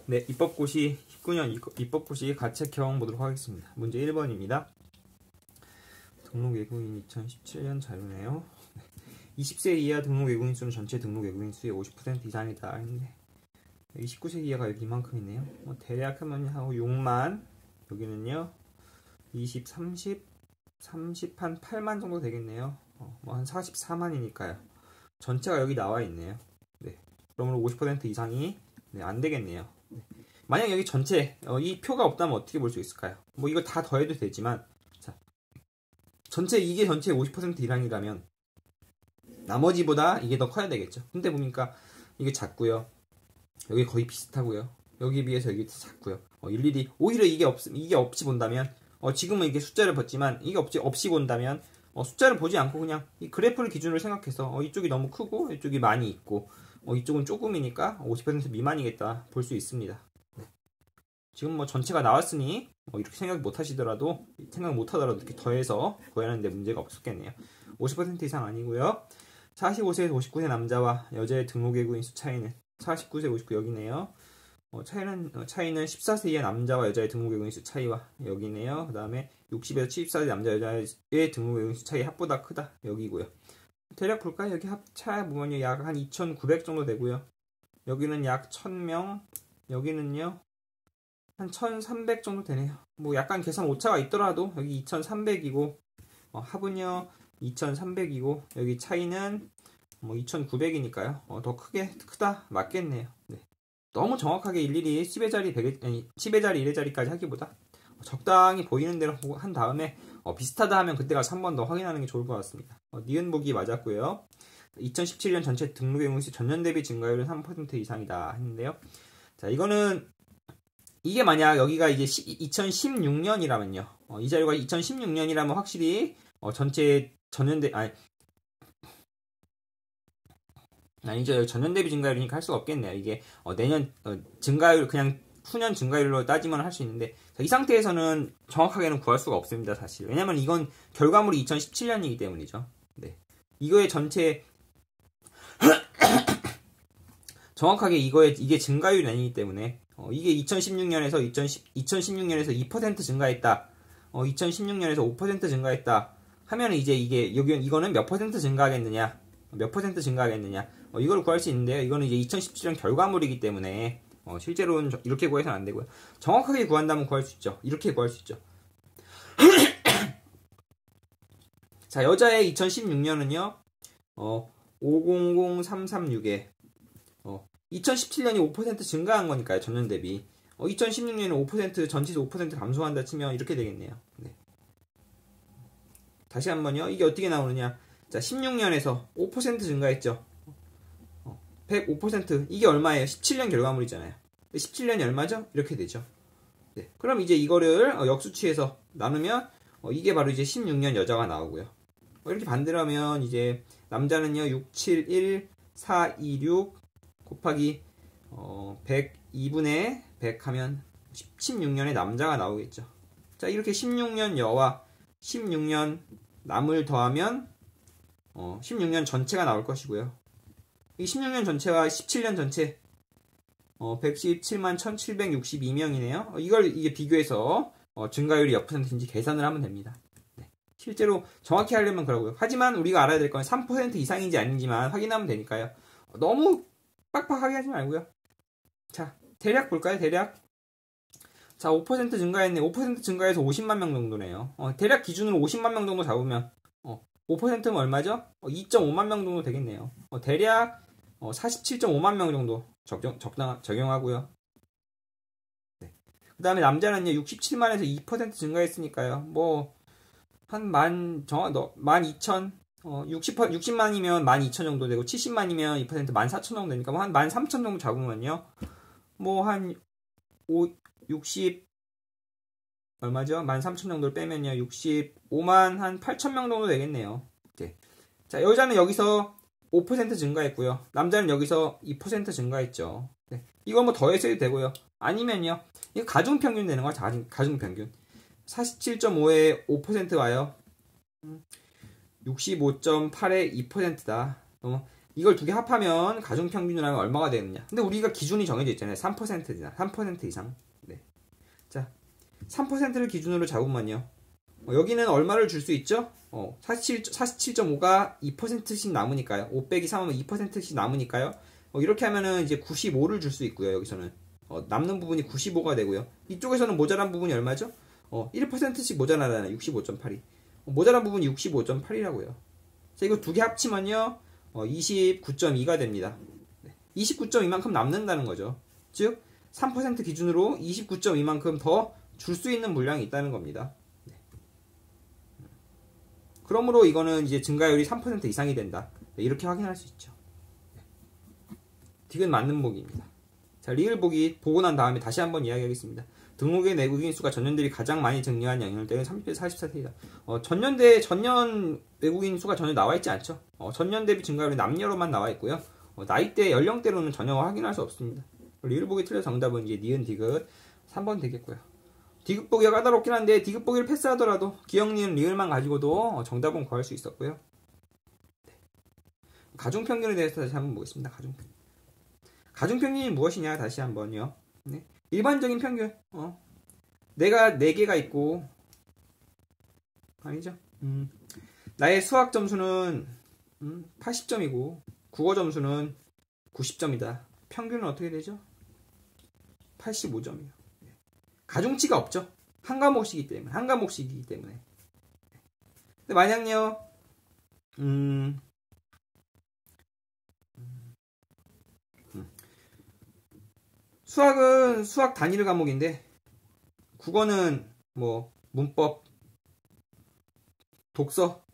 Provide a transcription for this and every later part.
네, 입법고시 19년 입법고시 가채경 보도록 하겠습니다. 문제 1번입니다. 등록 외국인 2017년 자료네요. 20세 이하 등록 외국인 수는 전체 등록 외국인 수의 50% 이상이다 했는데 29세 이하가 여기 이만큼 있네요. 대략 하면 하고 6만, 여기는요 20, 30, 한 8만 정도 되겠네요. 한 44만이니까요. 전체가 여기 나와 있네요. 네, 그러면 50% 이상이 안 되겠네요. 만약 여기 전체 이 표가 없다면 어떻게 볼 수 있을까요? 뭐 이걸 다 더해도 되지만, 자, 이게 전체의 50% 이상이라면 나머지보다 이게 더 커야 되겠죠. 근데 보니까 이게 작고요, 여기 거의 비슷하고요, 여기에 비해서 여기 작고요. 일일이 오히려 이게 없이 본다면, 지금은 이게 숫자를 봤지만 이게 없이 본다면 숫자를 보지 않고 그냥 이 그래프를 기준으로 생각해서 이쪽이 너무 크고 이쪽이 많이 있고 이쪽은 조금이니까 50% 미만이겠다 볼 수 있습니다. 지금 뭐 전체가 나왔으니 이렇게 생각 못 하더라도 이렇게 더해서 구하는데 문제가 없었겠네요. 50% 이상 아니고요. 45세에서 59세 남자와 여자의 등록 외국인 수 차이는 49세, 59 여기네요. 차이는 14세 이하 남자와 여자의 등록 외국인 수 차이와 여기네요. 그 다음에 60에서 74세 남자 여자의 등록 외국인 수 차이 합보다 크다 여기고요. 대략 볼까요? 여기 합차 보면요 약 한 2,900 정도 되고요. 여기는 약 1,000명, 여기는요 한 1,300 정도 되네요. 뭐 약간 계산 오차가 있더라도 여기 2,300이고 합은요 2,300이고 여기 차이는 뭐 2,900이니까요. 더 크다 맞겠네요. 네. 너무 정확하게 일일이 10의 자리 10의 자리 1의 자리까지 하기보다 적당히 보이는 대로 한 다음에 비슷하다 하면 그때 가서 한 번 더 확인하는 게 좋을 것 같습니다. 니은 보기 맞았고요. 2017년 전체 등록 외국인 수 전년 대비 증가율은 3% 이상이다 했는데요. 자, 이게 만약 여기가 이제 2016년이라면요. 이 자료가 2016년이라면 확실히 전체 전년 대비 증가율이니까 할 수가 없겠네요. 이게 내년 증가율 그냥 후년 증가율로 따지면 할 수 있는데, 자, 이 상태에서는 정확하게는 구할 수가 없습니다, 사실. 왜냐면 이건 결과물이 2017년이기 때문이죠. 네. 이거의 전체 정확하게 이게 증가율이 아니기 때문에 이게 2016년에서 2% 증가했다. 2016년에서 5% 증가했다. 하면 이제 이거는 몇 퍼센트 증가하겠느냐? 이걸 구할 수 있는데요. 이거는 이제 2017년 결과물이기 때문에 실제로는 이렇게 구해서는 안 되고요. 정확하게 구한다면 구할 수 있죠. 이렇게 구할 수 있죠. 자, 여자의 2016년은요. 500336에 2017년이 5% 증가한 거니까요. 전년 대비. 2016년에 5% 전체에서 5% 감소한다 치면 이렇게 되겠네요. 네. 다시 한번요. 이게 어떻게 나오느냐? 자, 16년에서 5% 증가했죠. 105% 이게 얼마예요? 17년 결과물이잖아요. 17년이 얼마죠? 이렇게 되죠. 네. 그럼 이제 이거를 역수치해서 나누면 이게 바로 이제 16년 여자가 나오고요. 이렇게 반대로 하면 이제 남자는요 671 426 곱하기 102분의 100 하면 16년의 남자가 나오겠죠. 자, 이렇게 16년 여와 16년 남을 더하면 16년 전체가 나올 것이고요. 이 16년 전체와 17년 전체 117만 1762명이네요. 이게 비교해서 증가율이 몇 퍼센트인지 계산을 하면 됩니다. 네. 실제로 정확히 하려면 그러고요. 하지만 우리가 알아야 될 건 3% 이상인지 아닌지만 확인하면 되니까요. 너무 빡빡하게 하지 말고요. 자, 대략 볼까요? 대략. 자, 5% 증가했네. 5% 증가해서 50만 명 정도네요. 대략 기준으로 50만 명 정도 잡으면 5%는 얼마죠? 2.5만 명 정도 되겠네요. 대략 47.5만 명 정도 적용하고요. 네. 그 다음에 남자는요 67만에서 2% 증가했으니까요. 뭐 한 12,000 60만이면 12,000 정도 되고 70만이면 2% 14,000 정도 되니까 뭐 한 13,000 정도 잡으면요. 뭐 한 60 얼마죠? 13,000 정도를 빼면요. 65만 한 8,000명 정도 되겠네요. 네. 자, 여자는 여기서 5% 증가했고요. 남자는 여기서 2% 증가했죠. 네. 이거 뭐 더해서 되고요. 아니면요. 이거 가중평균 되는 거야. 가중평균. 47.5에 5% 와요. 65.8에 2%다. 이걸 두 개 합하면 가중평균을 하면 얼마가 되느냐. 근데 우리가 기준이 정해져 있잖아요. 3% 이상. 네. 자, 3%를 기준으로 잡으면요. 여기는 얼마를 줄 수 있죠? 47.5가 2%씩 남으니까요. 5 빼기 3하면 2%씩 남으니까요. 이렇게 하면은 이제 95를 줄 수 있고요. 여기서는. 남는 부분이 95가 되고요. 이쪽에서는 모자란 부분이 얼마죠? 1%씩 모자라잖아요. 65.8이. 모자란 부분이 65.8이라고요. 자, 이거 두 개 합치면요. 29.2가 됩니다. 29.2만큼 남는다는 거죠. 즉, 3% 기준으로 29.2만큼 더 줄 수 있는 물량이 있다는 겁니다. 그러므로 이거는 이제 증가율이 3% 이상이 된다. 이렇게 확인할 수 있죠. 딕은 맞는 보기입니다. 자, 리을 보기 보고 난 다음에 다시 한번 이야기하겠습니다. 등록의 내국인 수가 전년 대비 가장 많이 증가한 영향을 30에서 44세이다. 전년 외국인 수가 전혀 나와 있지 않죠. 전년 대비 증가율이 남녀로만 나와 있고요. 나이대, 연령대로는 전혀 확인할 수 없습니다. 리을 보기 틀려서 정답은 이제 니은 디귿 3번 되겠고요. 디귿 보기가 까다롭긴 한데 디귿 보기를 패스하더라도 기역, 니은, 리을만 가지고도 정답은 구할 수 있었고요. 가중평균에 대해서 다시 한번 보겠습니다. 가중평균이 무엇이냐 다시 한번요. 네. 일반적인 평균. 내가 4개가 있고 아니죠. 나의 수학 점수는 80점이고 국어 점수는 90점이다. 평균은 어떻게 되죠? 85점이요. 가중치가 없죠. 한 과목이기 때문에. 근데 만약요, 수학은 수학 단일 과목인데, 국어는 뭐, 문법, 독서,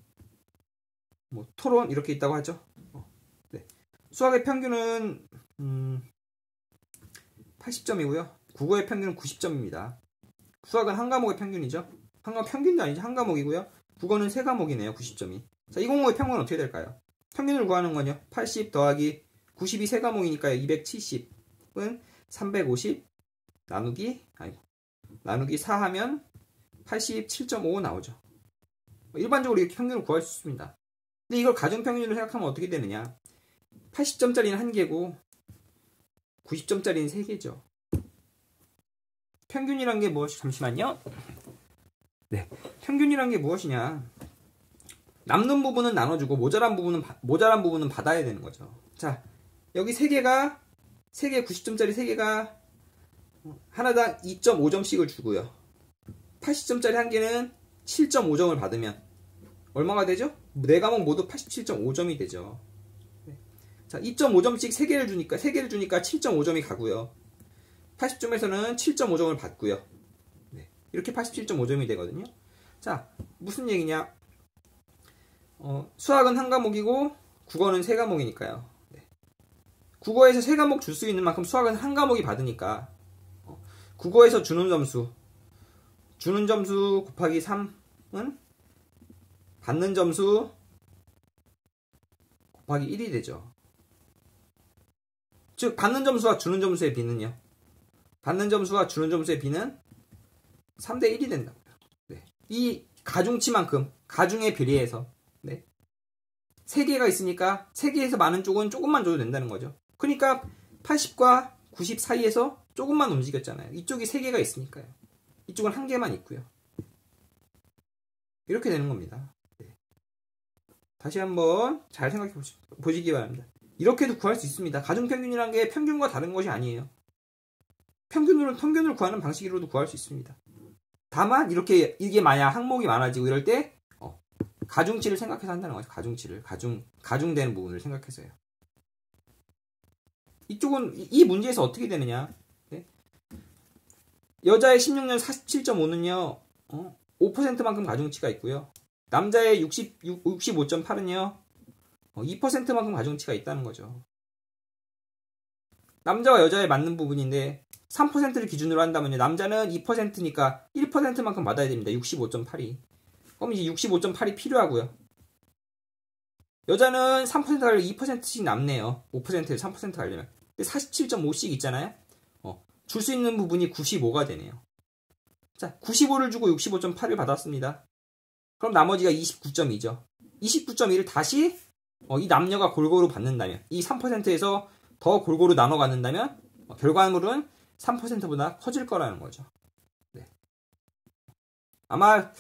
뭐, 토론, 이렇게 있다고 하죠. 네. 수학의 평균은, 80점이고요. 국어의 평균은 90점입니다. 수학은 한 과목의 평균이죠. 평균도 아니죠. 한 과목이고요. 국어는 3과목이네요. 90점이. 자, 이 과목의 평균은 어떻게 될까요? 평균을 구하는 건요. 80 더하기 90이 3과목이니까요. 270은 350 나누기 4 하면 87.5 나오죠. 일반적으로 이렇게 평균을 구할 수 있습니다. 근데 이걸 가중평균으로 생각하면 어떻게 되느냐. 80점짜리는 1개고 90점짜리는 3개죠. 평균이란 게 잠시만요. 네. 평균이란 게 무엇이냐. 남는 부분은 나눠주고 모자란 부분은 받아야 되는 거죠. 자, 여기 3개 90점짜리 3개가 하나당 2.5점씩을 주고요. 80점짜리 한 개는 7.5점을 받으면 얼마가 되죠? 4과목 모두 87.5점이 되죠. 자, 2.5점씩 3개를 주니까 7.5점이 가고요. 80점에서는 7.5점을 받고요. 네, 이렇게 87.5점이 되거든요. 자, 무슨 얘기냐? 수학은 한 과목이고 국어는 3과목이니까요. 네. 국어에서 3과목 줄 수 있는 만큼 수학은 한 과목이 받으니까 국어에서 주는 점수 곱하기 3은 받는 점수 곱하기 1이 되죠. 즉 받는 점수와 주는 점수의 비는요. 받는 점수와 주는 점수의 비는 3대 1이 된다고요. 네. 이 가중치만큼 가중에 비례해서 3개가 있으니까 3개에서 많은 쪽은 조금만 줘도 된다는 거죠. 그러니까 80과 90 사이에서 조금만 움직였잖아요. 이쪽이 3개가 있으니까요. 이쪽은 1개만 있고요. 이렇게 되는 겁니다. 네. 다시 한번 잘 생각해 보시기 바랍니다. 이렇게도 구할 수 있습니다. 가중평균이라는 게 평균과 다른 것이 아니에요. 평균을 구하는 방식으로도 구할 수 있습니다. 다만 이게 만약 항목이 많아지고 이럴 때 가중치를 생각해서 한다는 거죠. 가중되는 부분을 생각해서요. 이쪽은 이 문제에서 어떻게 되느냐? 네? 여자의 16년 47.5는요. 5%만큼 가중치가 있고요. 남자의 65.8은요. 2%만큼 가중치가 있다는 거죠. 남자와 여자에 맞는 부분인데 3%를 기준으로 한다면요. 남자는 2%니까 1%만큼 받아야 됩니다. 65.8이. 그럼 이제 65.8이 필요하고요. 여자는 3% 가려면 2%씩 남네요. 5%에서 3% 가려면. 근데 47.5씩 있잖아요. 줄 수 있는 부분이 95가 되네요. 자, 95를 주고 65.8을 받았습니다. 그럼 나머지가 29.2죠. 29.2를 다시 이 남녀가 골고루 받는다면, 이 3%에서 더 골고루 나눠 갖는다면 결과물은 3%보다 커질 거라는 거죠. 네. 아마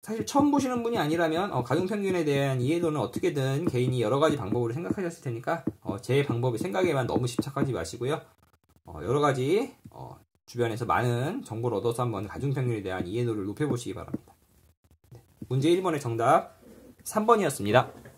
사실 처음 보시는 분이 아니라면 가중평균에 대한 이해도는 어떻게든 개인이 여러 가지 방법으로 생각하셨을 테니까 제 방법의 생각에만 너무 집착하지 마시고요. 여러 가지 주변에서 많은 정보를 얻어서 한번 가중평균에 대한 이해도를 높여보시기 바랍니다. 네. 문제 1번의 정답 3번이었습니다.